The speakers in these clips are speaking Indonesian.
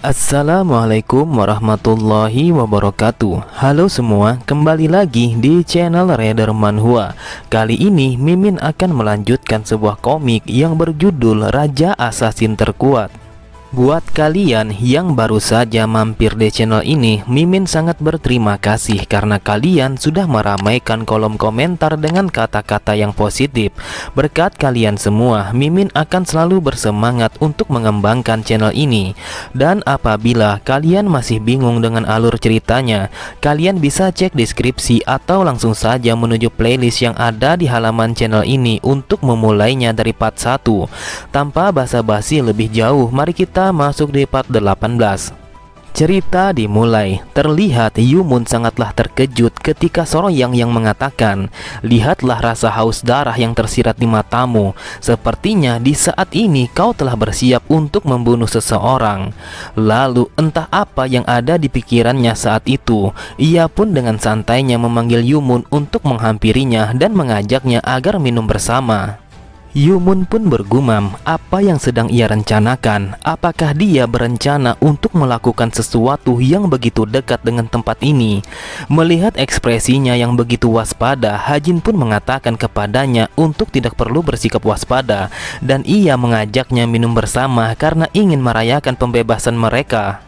Assalamualaikum warahmatullahi wabarakatuh. Halo semua, kembali lagi di channel Raider Manhwa. Kali ini Mimin akan melanjutkan sebuah komik yang berjudul Raja Assassin Terkuat. Buat kalian yang baru saja mampir di channel ini, Mimin sangat berterima kasih karena kalian sudah meramaikan kolom komentar dengan kata-kata yang positif. Berkat kalian semua, Mimin akan selalu bersemangat untuk mengembangkan channel ini. Dan apabila kalian masih bingung dengan alur ceritanya, kalian bisa cek deskripsi atau langsung saja menuju playlist yang ada di halaman channel ini untuk memulainya dari part 1. Tanpa basa-basi lebih jauh, mari kita masuk di part 18. Cerita dimulai. Terlihat Yumun sangatlah terkejut ketika Soroyang yang mengatakan, "Lihatlah rasa haus darah yang tersirat di matamu. Sepertinya di saat ini kau telah bersiap untuk membunuh seseorang." Lalu entah apa yang ada di pikirannya saat itu, ia pun dengan santainya memanggil Yumun untuk menghampirinya dan mengajaknya agar minum bersama. Yumun pun bergumam apa yang sedang ia rencanakan. Apakah dia berencana untuk melakukan sesuatu yang begitu dekat dengan tempat ini? Melihat ekspresinya yang begitu waspada, Hajin pun mengatakan kepadanya untuk tidak perlu bersikap waspada, dan ia mengajaknya minum bersama karena ingin merayakan pembebasan mereka.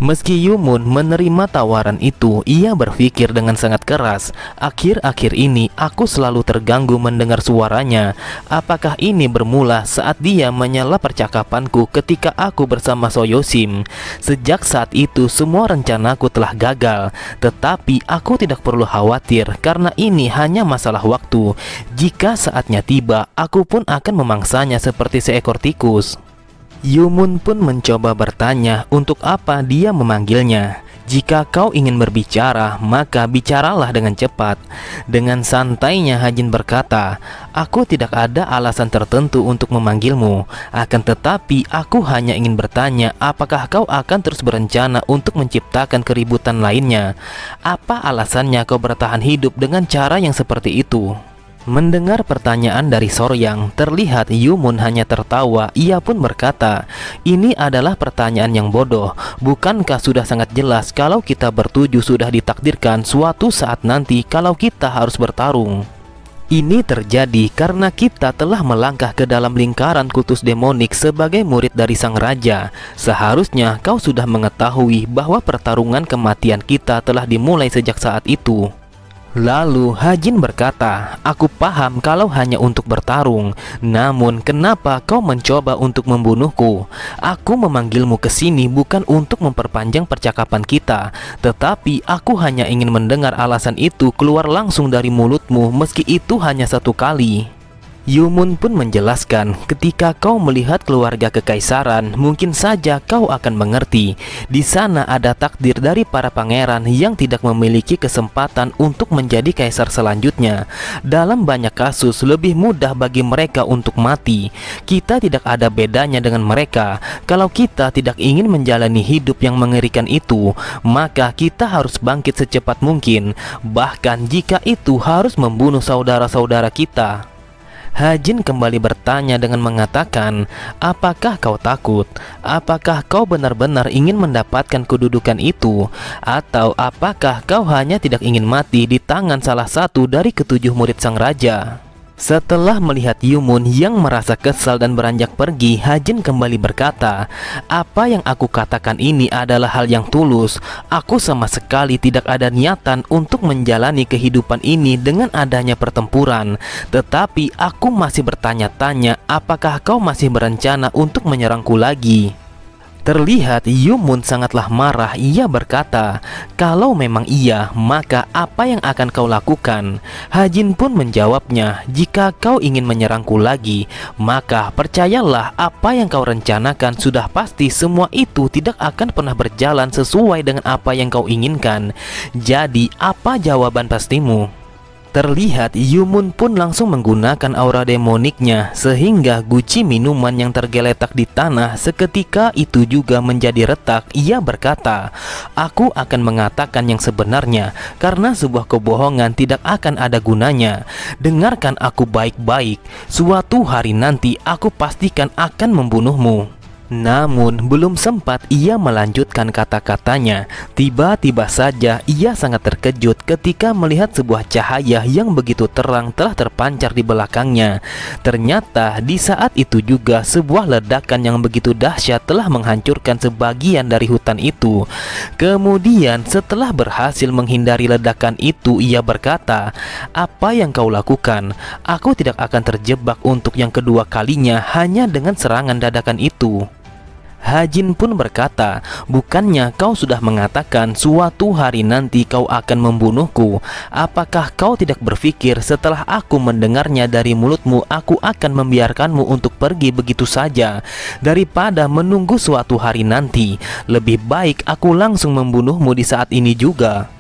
Meski Yumun menerima tawaran itu, ia berpikir dengan sangat keras. Akhir-akhir ini aku selalu terganggu mendengar suaranya. Apakah ini bermula saat dia menyela percakapanku ketika aku bersama Soyosim? Sejak saat itu semua rencanaku telah gagal. Tetapi aku tidak perlu khawatir karena ini hanya masalah waktu. Jika saatnya tiba, aku pun akan memangsanya seperti seekor tikus. Yumun pun mencoba bertanya untuk apa dia memanggilnya. "Jika kau ingin berbicara, maka bicaralah dengan cepat." Dengan santainya Hajin berkata, "Aku tidak ada alasan tertentu untuk memanggilmu. Akan tetapi aku hanya ingin bertanya, apakah kau akan terus berencana untuk menciptakan keributan lainnya? Apa alasannya kau bertahan hidup dengan cara yang seperti itu?" Mendengar pertanyaan dari Soroyang, terlihat Yumun hanya tertawa. Ia pun berkata, "Ini adalah pertanyaan yang bodoh. Bukankah sudah sangat jelas kalau kita bertujuh sudah ditakdirkan suatu saat nanti kalau kita harus bertarung? Ini terjadi karena kita telah melangkah ke dalam lingkaran kultus demonik sebagai murid dari sang raja. Seharusnya kau sudah mengetahui bahwa pertarungan kematian kita telah dimulai sejak saat itu." Lalu Hajin berkata, "Aku paham kalau hanya untuk bertarung. Namun kenapa kau mencoba untuk membunuhku? Aku memanggilmu ke sini bukan untuk memperpanjang percakapan kita, tetapi aku hanya ingin mendengar alasan itu keluar langsung dari mulutmu, meski itu hanya satu kali." Yumun pun menjelaskan, "Ketika kau melihat keluarga kekaisaran, mungkin saja kau akan mengerti. Di sana ada takdir dari para pangeran yang tidak memiliki kesempatan untuk menjadi kaisar selanjutnya. Dalam banyak kasus lebih mudah bagi mereka untuk mati. Kita tidak ada bedanya dengan mereka. Kalau kita tidak ingin menjalani hidup yang mengerikan itu, maka kita harus bangkit secepat mungkin, bahkan jika itu harus membunuh saudara-saudara kita." Hajin kembali bertanya dengan mengatakan, "Apakah kau takut? Apakah kau benar-benar ingin mendapatkan kedudukan itu? Atau apakah kau hanya tidak ingin mati di tangan salah satu dari ketujuh murid sang raja?" Setelah melihat Yumun yang merasa kesal dan beranjak pergi, Hajin kembali berkata, "Apa yang aku katakan ini adalah hal yang tulus. Aku sama sekali tidak ada niatan untuk menjalani kehidupan ini dengan adanya pertempuran. Tetapi aku masih bertanya-tanya, apakah kau masih berencana untuk menyerangku lagi?" Terlihat Yumun sangatlah marah. Ia berkata, "Kalau memang iya, maka apa yang akan kau lakukan?" Hajin pun menjawabnya, "Jika kau ingin menyerangku lagi, maka percayalah apa yang kau rencanakan sudah pasti semua itu tidak akan pernah berjalan sesuai dengan apa yang kau inginkan. Jadi apa jawaban pastimu?" Terlihat Yumun pun langsung menggunakan aura demoniknya sehingga guci minuman yang tergeletak di tanah seketika itu juga menjadi retak. Ia berkata, "Aku akan mengatakan yang sebenarnya karena sebuah kebohongan tidak akan ada gunanya. Dengarkan aku baik-baik. Suatu hari nanti aku pastikan akan membunuhmu." Namun belum sempat ia melanjutkan kata-katanya, tiba-tiba saja ia sangat terkejut ketika melihat sebuah cahaya yang begitu terang telah terpancar di belakangnya. Ternyata di saat itu juga sebuah ledakan yang begitu dahsyat telah menghancurkan sebagian dari hutan itu. Kemudian setelah berhasil menghindari ledakan itu, ia berkata, "Apa yang kau lakukan? Aku tidak akan terjebak untuk yang kedua kalinya hanya dengan serangan dadakan itu." Hajin pun berkata, "Bukannya kau sudah mengatakan suatu hari nanti kau akan membunuhku? Apakah kau tidak berpikir setelah aku mendengarnya dari mulutmu, aku akan membiarkanmu untuk pergi begitu saja? Daripada menunggu suatu hari nanti, lebih baik aku langsung membunuhmu di saat ini juga."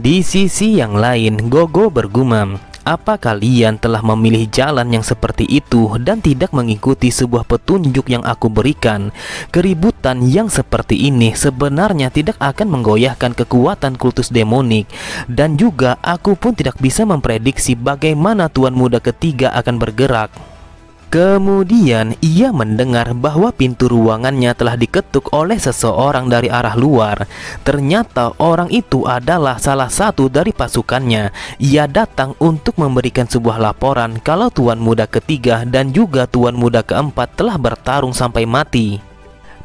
Di sisi yang lain, Gogo bergumam, "Apa kalian telah memilih jalan yang seperti itu dan tidak mengikuti sebuah petunjuk yang aku berikan? Keributan yang seperti ini sebenarnya tidak akan menggoyahkan kekuatan kultus demonik, dan juga aku pun tidak bisa memprediksi bagaimana Tuan Muda ketiga akan bergerak." Kemudian ia mendengar bahwa pintu ruangannya telah diketuk oleh seseorang dari arah luar. Ternyata orang itu adalah salah satu dari pasukannya. Ia datang untuk memberikan sebuah laporan kalau Tuan Muda ketiga dan juga Tuan Muda keempat telah bertarung sampai mati.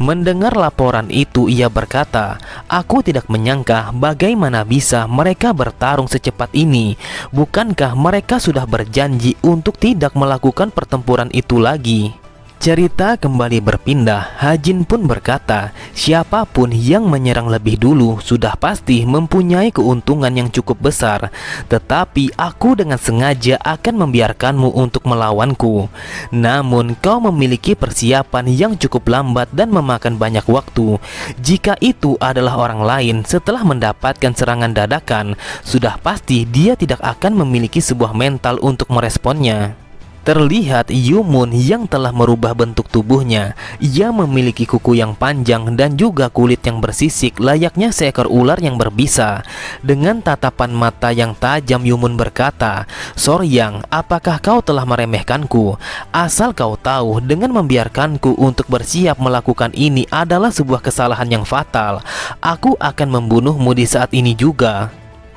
Mendengar laporan itu, ia berkata, "Aku tidak menyangka bagaimana bisa mereka bertarung secepat ini. Bukankah mereka sudah berjanji untuk tidak melakukan pertempuran itu lagi?" Cerita kembali berpindah. Hajin pun berkata, "Siapapun yang menyerang lebih dulu sudah pasti mempunyai keuntungan yang cukup besar. Tetapi aku dengan sengaja akan membiarkanmu untuk melawanku. Namun kau memiliki persiapan yang cukup lambat dan memakan banyak waktu. Jika itu adalah orang lain setelah mendapatkan serangan dadakan, sudah pasti dia tidak akan memiliki sebuah mental untuk meresponnya." Terlihat Yumun yang telah merubah bentuk tubuhnya. Ia memiliki kuku yang panjang dan juga kulit yang bersisik layaknya seekor ular yang berbisa. Dengan tatapan mata yang tajam, Yumun berkata, "Soryang, apakah kau telah meremehkanku? Asal kau tahu, dengan membiarkanku untuk bersiap melakukan ini adalah sebuah kesalahan yang fatal. Aku akan membunuhmu di saat ini juga."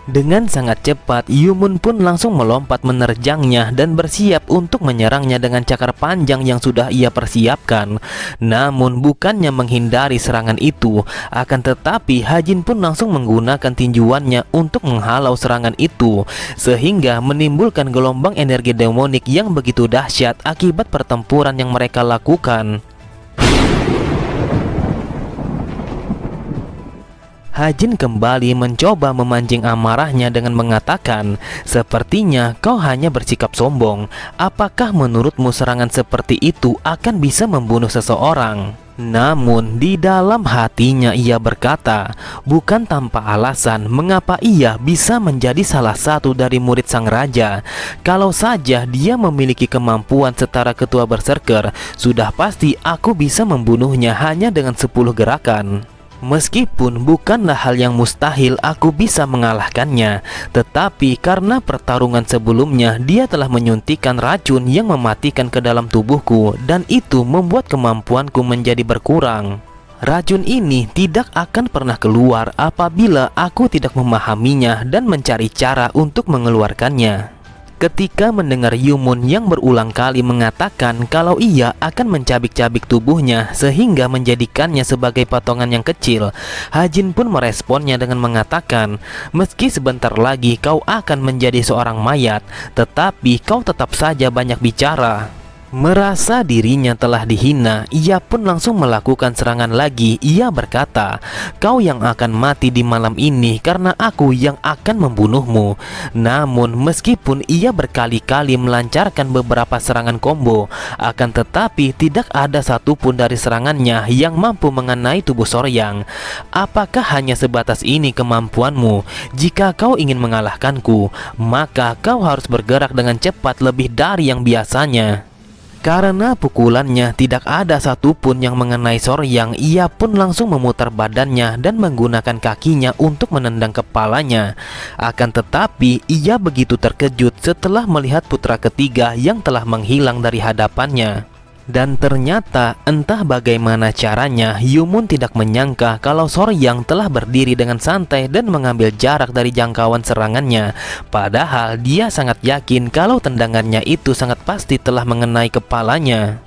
Dengan sangat cepat, Yumun pun langsung melompat menerjangnya dan bersiap untuk menyerangnya dengan cakar panjang yang sudah ia persiapkan. Namun bukannya menghindari serangan itu, akan tetapi Hajin pun langsung menggunakan tinjuannya untuk menghalau serangan itu, sehingga menimbulkan gelombang energi demonik yang begitu dahsyat akibat pertempuran yang mereka lakukan. Hajin kembali mencoba memancing amarahnya dengan mengatakan, "Sepertinya kau hanya bersikap sombong. Apakah menurutmu serangan seperti itu akan bisa membunuh seseorang?" Namun di dalam hatinya ia berkata, bukan tanpa alasan mengapa ia bisa menjadi salah satu dari murid sang raja. Kalau saja dia memiliki kemampuan setara ketua berserker, sudah pasti aku bisa membunuhnya hanya dengan 10 gerakan. Meskipun bukanlah hal yang mustahil aku bisa mengalahkannya, tetapi karena pertarungan sebelumnya dia telah menyuntikkan racun yang mematikan ke dalam tubuhku, dan itu membuat kemampuanku menjadi berkurang. Racun ini tidak akan pernah keluar apabila aku tidak memahaminya dan mencari cara untuk mengeluarkannya. Ketika mendengar Yumun yang berulang kali mengatakan kalau ia akan mencabik-cabik tubuhnya sehingga menjadikannya sebagai potongan yang kecil, Hajin pun meresponnya dengan mengatakan, "Meski sebentar lagi kau akan menjadi seorang mayat, tetapi kau tetap saja banyak bicara." Merasa dirinya telah dihina, ia pun langsung melakukan serangan lagi. Ia berkata, "Kau yang akan mati di malam ini karena aku yang akan membunuhmu." Namun meskipun ia berkali-kali melancarkan beberapa serangan combo, akan tetapi tidak ada satupun dari serangannya yang mampu mengenai tubuh Soryang. "Apakah hanya sebatas ini kemampuanmu? Jika kau ingin mengalahkanku, maka kau harus bergerak dengan cepat lebih dari yang biasanya." Karena pukulannya tidak ada satupun yang mengenai Soryang, ia pun langsung memutar badannya dan menggunakan kakinya untuk menendang kepalanya. Akan tetapi ia begitu terkejut setelah melihat putra ketiga yang telah menghilang dari hadapannya. Dan ternyata entah bagaimana caranya, Yumun tidak menyangka kalau Soryang telah berdiri dengan santai dan mengambil jarak dari jangkauan serangannya. Padahal dia sangat yakin kalau tendangannya itu sangat pasti telah mengenai kepalanya.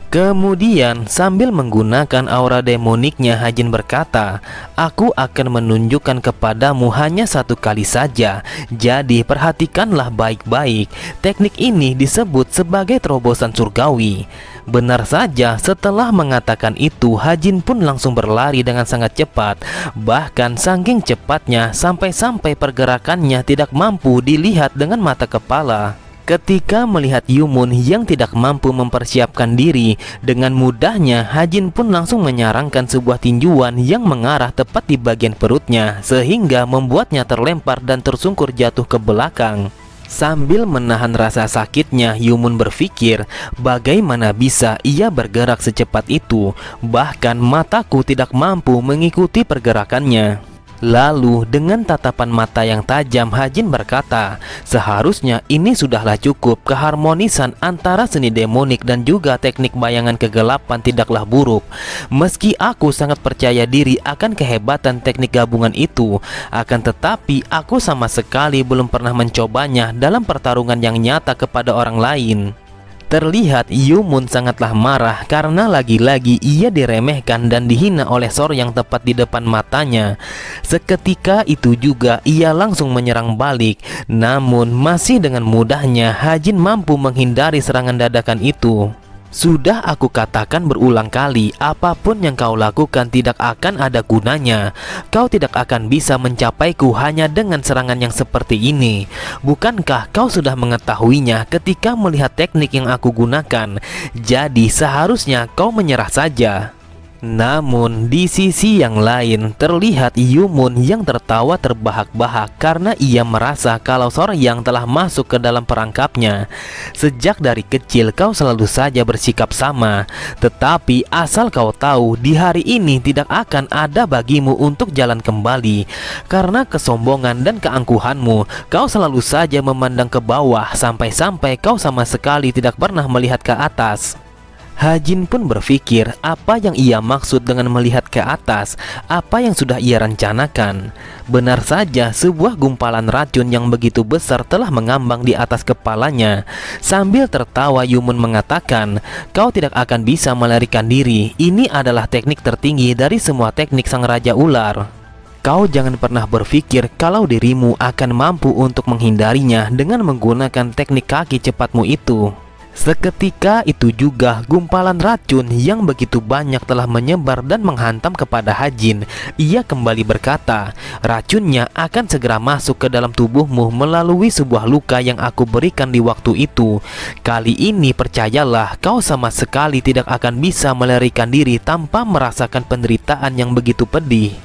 Kemudian sambil menggunakan aura demoniknya, Hajin berkata, "Aku akan menunjukkan kepadamu hanya satu kali saja. Jadi perhatikanlah baik-baik. Teknik ini disebut sebagai terobosan surgawi." Benar saja, setelah mengatakan itu, Hajin pun langsung berlari dengan sangat cepat. Bahkan saking cepatnya sampai-sampai pergerakannya tidak mampu dilihat dengan mata kepala. Ketika melihat Yumun yang tidak mampu mempersiapkan diri, dengan mudahnya Hajin pun langsung menyarangkan sebuah tinjuan yang mengarah tepat di bagian perutnya, sehingga membuatnya terlempar dan tersungkur jatuh ke belakang. Sambil menahan rasa sakitnya, Yumun berpikir, bagaimana bisa ia bergerak secepat itu? Bahkan mataku tidak mampu mengikuti pergerakannya. Lalu dengan tatapan mata yang tajam, Hajin berkata, seharusnya ini sudahlah cukup. Keharmonisan antara seni demonik dan juga teknik bayangan kegelapan tidaklah buruk. Meski aku sangat percaya diri akan kehebatan teknik gabungan itu, akan tetapi aku sama sekali belum pernah mencobanya dalam pertarungan yang nyata kepada orang lain. Terlihat Yumun sangatlah marah karena lagi-lagi ia diremehkan dan dihina oleh Soryang tepat di depan matanya. Seketika itu juga ia langsung menyerang balik. Namun masih dengan mudahnya Hajin mampu menghindari serangan dadakan itu. Sudah aku katakan berulang kali, apapun yang kau lakukan tidak akan ada gunanya. Kau tidak akan bisa mencapaiku hanya dengan serangan yang seperti ini. Bukankah kau sudah mengetahuinya ketika melihat teknik yang aku gunakan? Jadi seharusnya kau menyerah saja. Namun di sisi yang lain terlihat Yumun yang tertawa terbahak-bahak karena ia merasa kalau Soryang telah masuk ke dalam perangkapnya. Sejak dari kecil kau selalu saja bersikap sama, tetapi asal kau tahu di hari ini tidak akan ada bagimu untuk jalan kembali. Karena kesombongan dan keangkuhanmu, kau selalu saja memandang ke bawah sampai-sampai kau sama sekali tidak pernah melihat ke atas. Hajin pun berpikir apa yang ia maksud dengan melihat ke atas, apa yang sudah ia rencanakan. Benar saja, sebuah gumpalan racun yang begitu besar telah mengambang di atas kepalanya. Sambil tertawa Yumun mengatakan, kau tidak akan bisa melarikan diri. Ini adalah teknik tertinggi dari semua teknik sang Raja Ular. Kau jangan pernah berpikir kalau dirimu akan mampu untuk menghindarinya dengan menggunakan teknik kaki cepatmu itu. Seketika itu juga gumpalan racun yang begitu banyak telah menyebar dan menghantam kepada Hajin. Ia kembali berkata, racunnya akan segera masuk ke dalam tubuhmu melalui sebuah luka yang aku berikan di waktu itu. Kali ini percayalah, kau sama sekali tidak akan bisa melarikan diri tanpa merasakan penderitaan yang begitu pedih.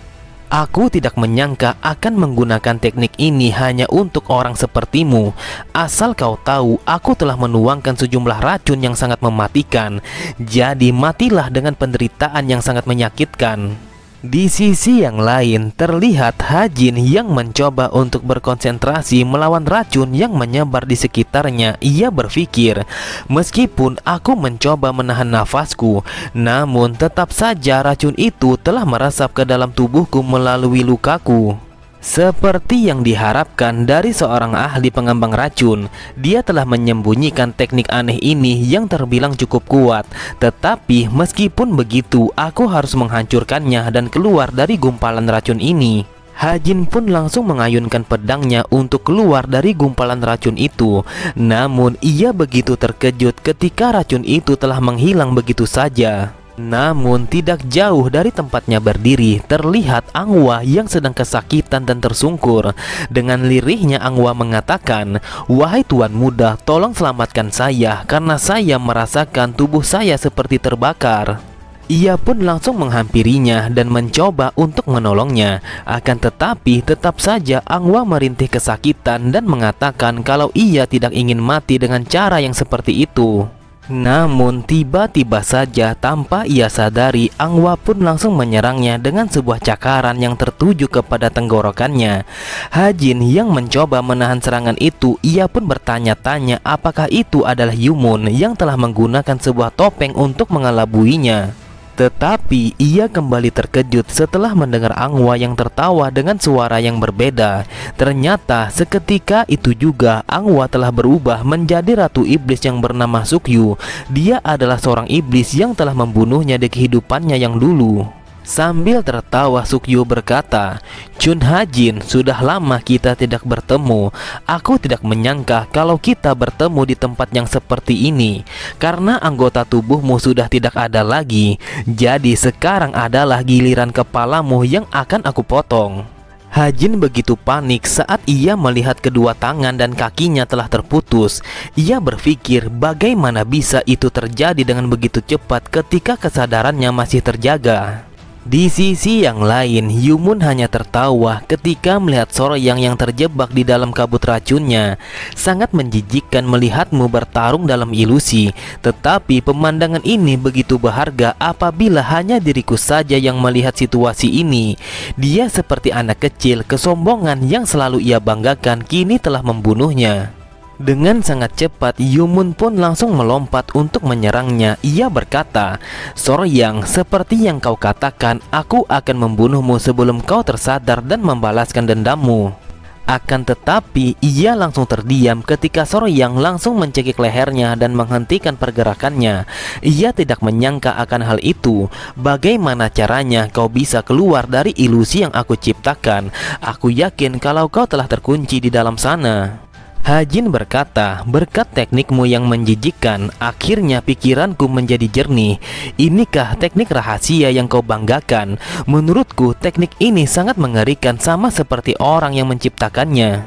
Aku tidak menyangka akan menggunakan teknik ini hanya untuk orang sepertimu. Asal kau tahu, aku telah menuangkan sejumlah racun yang sangat mematikan. Jadi matilah dengan penderitaan yang sangat menyakitkan. Di sisi yang lain, terlihat Hajin yang mencoba untuk berkonsentrasi melawan racun yang menyebar di sekitarnya. Ia berpikir, meskipun aku mencoba menahan nafasku, namun tetap saja racun itu telah meresap ke dalam tubuhku melalui lukaku. Seperti yang diharapkan dari seorang ahli pengembang racun, dia telah menyembunyikan teknik aneh ini yang terbilang cukup kuat. Tetapi meskipun begitu, aku harus menghancurkannya dan keluar dari gumpalan racun ini. Hajin pun langsung mengayunkan pedangnya untuk keluar dari gumpalan racun itu. Namun ia begitu terkejut ketika racun itu telah menghilang begitu saja. Namun tidak jauh dari tempatnya berdiri terlihat Angwa yang sedang kesakitan dan tersungkur. Dengan lirihnya Angwa mengatakan, wahai tuan muda, tolong selamatkan saya karena saya merasakan tubuh saya seperti terbakar. Ia pun langsung menghampirinya dan mencoba untuk menolongnya. Akan tetapi tetap saja Angwa merintih kesakitan dan mengatakan kalau ia tidak ingin mati dengan cara yang seperti itu. Namun tiba-tiba saja tanpa ia sadari, Anghwa pun langsung menyerangnya dengan sebuah cakaran yang tertuju kepada tenggorokannya. Hajin yang mencoba menahan serangan itu, ia pun bertanya-tanya apakah itu adalah Yumun yang telah menggunakan sebuah topeng untuk mengelabuinya. Tetapi ia kembali terkejut setelah mendengar Anghwa yang tertawa dengan suara yang berbeda. Ternyata seketika itu juga Anghwa telah berubah menjadi Ratu Iblis yang bernama Sukyu. Dia adalah seorang iblis yang telah membunuhnya di kehidupannya yang dulu. Sambil tertawa, Sukyu berkata, "Chun Hajin, sudah lama kita tidak bertemu. Aku tidak menyangka kalau kita bertemu di tempat yang seperti ini. Karena anggota tubuhmu sudah tidak ada lagi. Jadi sekarang adalah giliran kepalamu yang akan aku potong." Hajin begitu panik saat ia melihat kedua tangan dan kakinya telah terputus. Ia berpikir bagaimana bisa itu terjadi dengan begitu cepat ketika kesadarannya masih terjaga. Di sisi yang lain, Yumun hanya tertawa ketika melihat Soroyang yang terjebak di dalam kabut racunnya. Sangat menjijikkan melihatmu bertarung dalam ilusi, tetapi pemandangan ini begitu berharga apabila hanya diriku saja yang melihat situasi ini. Dia seperti anak kecil, kesombongan yang selalu ia banggakan kini telah membunuhnya. Dengan sangat cepat, Yumun pun langsung melompat untuk menyerangnya. Ia berkata, "Soroyang, seperti yang kau katakan, aku akan membunuhmu sebelum kau tersadar dan membalaskan dendammu." Akan tetapi, ia langsung terdiam ketika Soroyang langsung mencekik lehernya dan menghentikan pergerakannya. Ia tidak menyangka akan hal itu. "Bagaimana caranya kau bisa keluar dari ilusi yang aku ciptakan? Aku yakin kalau kau telah terkunci di dalam sana." Hajin berkata, "Berkat teknikmu yang menjijikkan, akhirnya pikiranku menjadi jernih. Inikah teknik rahasia yang kau banggakan? Menurutku teknik ini sangat mengerikan, sama seperti orang yang menciptakannya."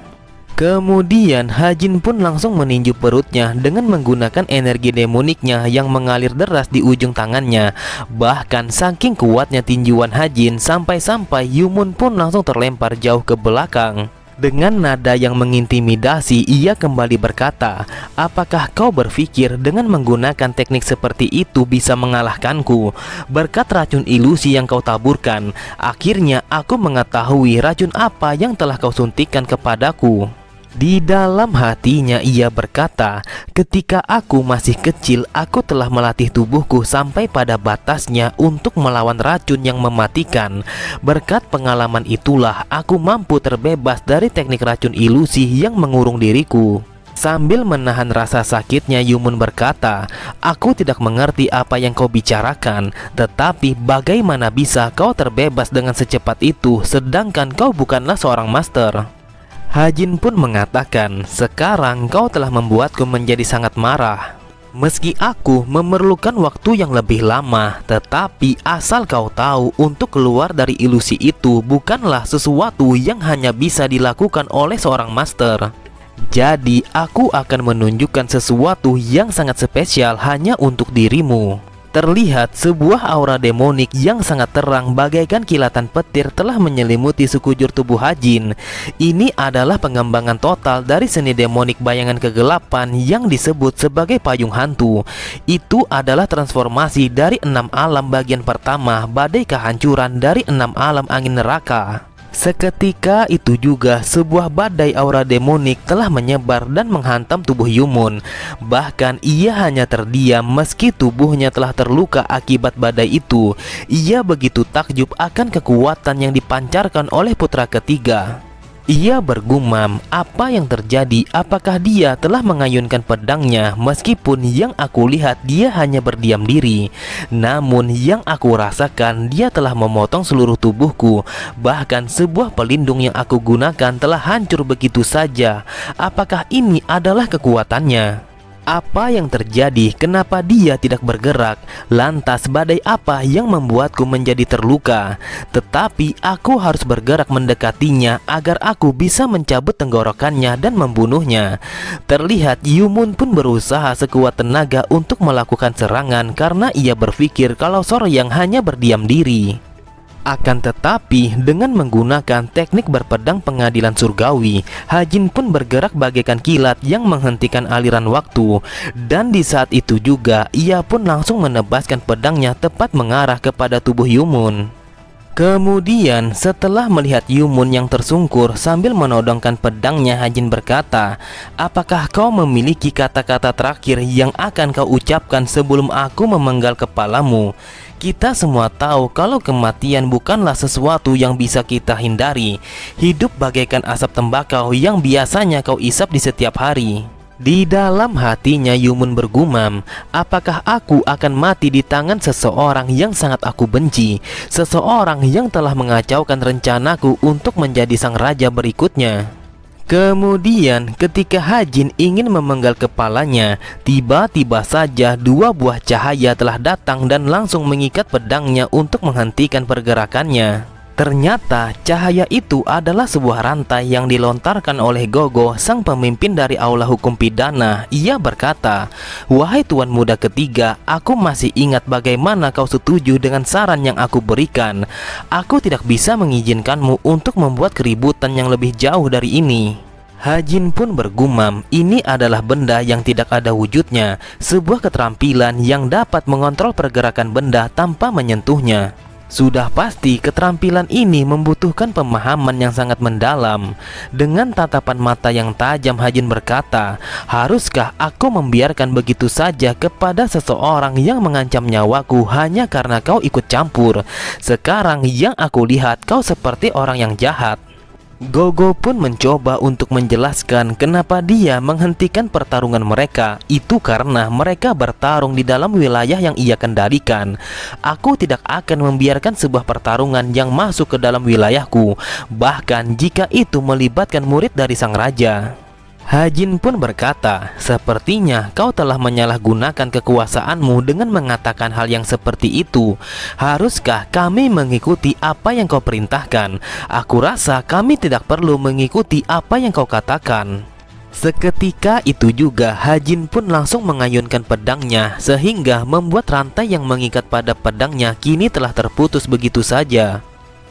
Kemudian Hajin pun langsung meninju perutnya dengan menggunakan energi demoniknya yang mengalir deras di ujung tangannya. Bahkan saking kuatnya tinjuan Hajin sampai-sampai Yumun pun langsung terlempar jauh ke belakang. Dengan nada yang mengintimidasi, ia kembali berkata, "Apakah kau berpikir dengan menggunakan teknik seperti itu bisa mengalahkanku? Berkat racun ilusi yang kau taburkan, akhirnya aku mengetahui racun apa yang telah kau suntikkan kepadaku." Di dalam hatinya ia berkata, "Ketika aku masih kecil, aku telah melatih tubuhku sampai pada batasnya untuk melawan racun yang mematikan. Berkat pengalaman itulah aku mampu terbebas dari teknik racun ilusi yang mengurung diriku." Sambil menahan rasa sakitnya, Yumun berkata, "Aku tidak mengerti apa yang kau bicarakan, tetapi bagaimana bisa kau terbebas dengan secepat itu sedangkan kau bukanlah seorang master?" Hajin pun mengatakan, "Sekarang kau telah membuatku menjadi sangat marah. Meski aku memerlukan waktu yang lebih lama, tetapi asal kau tahu, untuk keluar dari ilusi itu bukanlah sesuatu yang hanya bisa dilakukan oleh seorang master. Jadi aku akan menunjukkan sesuatu yang sangat spesial hanya untuk dirimu." Terlihat sebuah aura demonik yang sangat terang bagaikan kilatan petir telah menyelimuti sekujur tubuh Hajin. Ini adalah pengembangan total dari seni demonik bayangan kegelapan yang disebut sebagai payung hantu. Itu adalah transformasi dari 6 alam bagian pertama, badai kehancuran dari 6 alam angin neraka. Seketika itu juga sebuah badai aura demonik telah menyebar dan menghantam tubuh Yumun. Bahkan ia hanya terdiam meski tubuhnya telah terluka akibat badai itu. Ia begitu takjub akan kekuatan yang dipancarkan oleh putra ketiga. Ia bergumam, "Apa yang terjadi? Apakah dia telah mengayunkan pedangnya? Meskipun yang aku lihat dia hanya berdiam diri, namun yang aku rasakan dia telah memotong seluruh tubuhku. Bahkan sebuah pelindung yang aku gunakan telah hancur begitu saja. Apakah ini adalah kekuatannya? Apa yang terjadi? Kenapa dia tidak bergerak? Lantas badai apa yang membuatku menjadi terluka? Tetapi aku harus bergerak mendekatinya agar aku bisa mencabut tenggorokannya dan membunuhnya." Terlihat Yumun pun berusaha sekuat tenaga untuk melakukan serangan karena ia berpikir kalau Soroyang hanya berdiam diri. Akan tetapi dengan menggunakan teknik berpedang pengadilan surgawi, Hajin pun bergerak bagaikan kilat yang menghentikan aliran waktu. Dan di saat itu juga ia pun langsung menebaskan pedangnya tepat mengarah kepada tubuh Yumun. Kemudian setelah melihat Yumun yang tersungkur sambil menodongkan pedangnya, Hajin berkata, "Apakah kau memiliki kata-kata terakhir yang akan kau ucapkan sebelum aku memenggal kepalamu? Kita semua tahu kalau kematian bukanlah sesuatu yang bisa kita hindari. Hidup bagaikan asap tembakau yang biasanya kau isap di setiap hari." Di dalam hatinya Yumun bergumam, apakah aku akan mati di tangan seseorang yang sangat aku benci, seseorang yang telah mengacaukan rencanaku untuk menjadi sang raja berikutnya. Kemudian ketika Hajin ingin memenggal kepalanya, tiba-tiba saja dua buah cahaya telah datang dan langsung mengikat pedangnya untuk menghentikan pergerakannya. Ternyata cahaya itu adalah sebuah rantai yang dilontarkan oleh Gogo, sang pemimpin dari Aula Hukum Pidana. Ia berkata, "Wahai Tuan Muda Ketiga, aku masih ingat bagaimana kau setuju dengan saran yang aku berikan. Aku tidak bisa mengizinkanmu untuk membuat keributan yang lebih jauh dari ini." Hajin pun bergumam, ini adalah benda yang tidak ada wujudnya, sebuah keterampilan yang dapat mengontrol pergerakan benda tanpa menyentuhnya. Sudah pasti keterampilan ini membutuhkan pemahaman yang sangat mendalam. Dengan tatapan mata yang tajam, Hajin berkata, "Haruskah aku membiarkan begitu saja kepada seseorang yang mengancam nyawaku hanya karena kau ikut campur? Sekarang yang aku lihat kau seperti orang yang jahat." Gogo pun mencoba untuk menjelaskan kenapa dia menghentikan pertarungan mereka. Itu karena mereka bertarung di dalam wilayah yang ia kendalikan. "Aku tidak akan membiarkan sebuah pertarungan yang masuk ke dalam wilayahku, bahkan jika itu melibatkan murid dari sang raja." Hajin pun berkata, "Sepertinya kau telah menyalahgunakan kekuasaanmu dengan mengatakan hal yang seperti itu. Haruskah kami mengikuti apa yang kau perintahkan? Aku rasa kami tidak perlu mengikuti apa yang kau katakan." Seketika itu juga Hajin pun langsung mengayunkan pedangnya, sehingga membuat rantai yang mengikat pada pedangnya kini telah terputus begitu saja.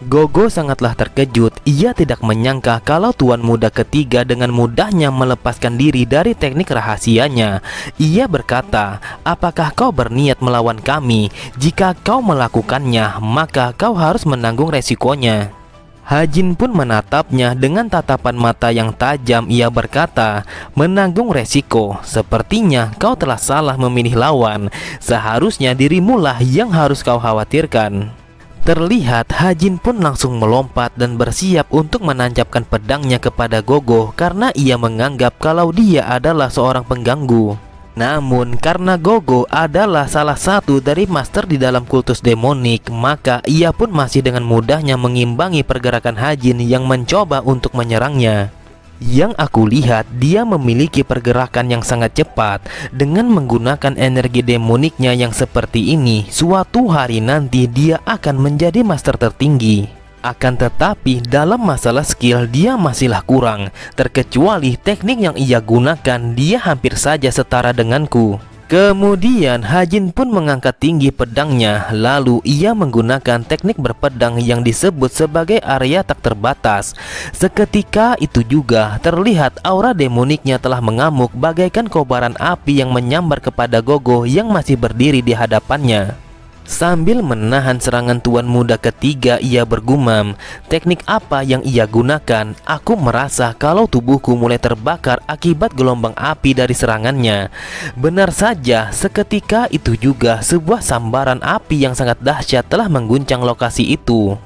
Gogo sangatlah terkejut. Ia tidak menyangka kalau Tuan Muda Ketiga dengan mudahnya melepaskan diri dari teknik rahasianya. Ia berkata, "Apakah kau berniat melawan kami? Jika kau melakukannya, maka kau harus menanggung resikonya." Hajin pun menatapnya dengan tatapan mata yang tajam. Ia berkata, "Menanggung resiko? Sepertinya kau telah salah memilih lawan. Seharusnya dirimulah yang harus kau khawatirkan." Terlihat Hajin pun langsung melompat dan bersiap untuk menancapkan pedangnya kepada Gogo karena ia menganggap kalau dia adalah seorang pengganggu. Namun karena Gogo adalah salah satu dari master di dalam kultus demonik, maka ia pun masih dengan mudahnya mengimbangi pergerakan Hajin yang mencoba untuk menyerangnya. Yang aku lihat, dia memiliki pergerakan yang sangat cepat. Dengan menggunakan energi demoniknya yang seperti ini, suatu hari nanti dia akan menjadi master tertinggi. Akan tetapi dalam masalah skill dia masihlah kurang. Terkecuali teknik yang ia gunakan, dia hampir saja setara denganku. Kemudian Hajin pun mengangkat tinggi pedangnya. Lalu ia menggunakan teknik berpedang yang disebut sebagai area tak terbatas. Seketika itu juga terlihat aura demoniknya telah mengamuk bagaikan kobaran api yang menyambar kepada Gogo yang masih berdiri di hadapannya. Sambil menahan serangan Tuan Muda Ketiga, ia bergumam, "Teknik apa yang ia gunakan? Aku merasa kalau tubuhku mulai terbakar akibat gelombang api dari serangannya." Benar saja, seketika itu juga sebuah sambaran api yang sangat dahsyat telah mengguncang lokasi itu.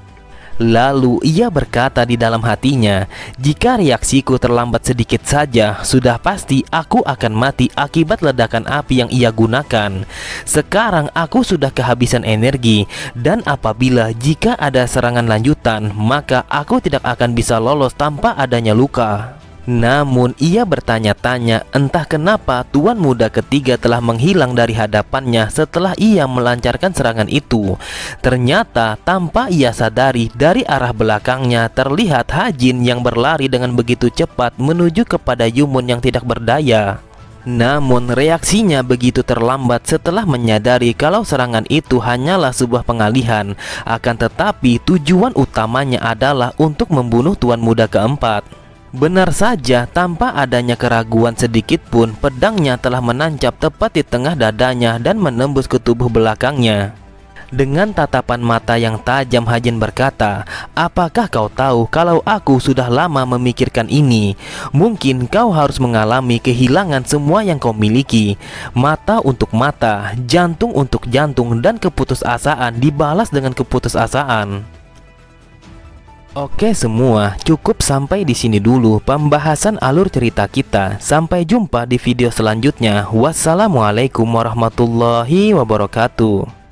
Lalu ia berkata di dalam hatinya, "Jika reaksiku terlambat sedikit saja, sudah pasti aku akan mati akibat ledakan api yang ia gunakan. Sekarang aku sudah kehabisan energi, dan apabila jika ada serangan lanjutan, maka aku tidak akan bisa lolos tanpa adanya luka." Namun ia bertanya-tanya entah kenapa Tuan Muda Ketiga telah menghilang dari hadapannya setelah ia melancarkan serangan itu. Ternyata tanpa ia sadari, dari arah belakangnya terlihat Hajin yang berlari dengan begitu cepat menuju kepada Yumun yang tidak berdaya. Namun reaksinya begitu terlambat setelah menyadari kalau serangan itu hanyalah sebuah pengalihan. Akan tetapi tujuan utamanya adalah untuk membunuh tuan muda keempat. Benar saja, tanpa adanya keraguan sedikit pun, pedangnya telah menancap tepat di tengah dadanya dan menembus ke tubuh belakangnya. Dengan tatapan mata yang tajam, Hajin berkata, "Apakah kau tahu kalau aku sudah lama memikirkan ini? Mungkin kau harus mengalami kehilangan semua yang kau miliki. Mata untuk mata, jantung untuk jantung, dan keputusasaan dibalas dengan keputusasaan." Oke semua, cukup sampai di sini dulu pembahasan alur cerita kita. Sampai jumpa di video selanjutnya. Wassalamualaikum warahmatullahi wabarakatuh.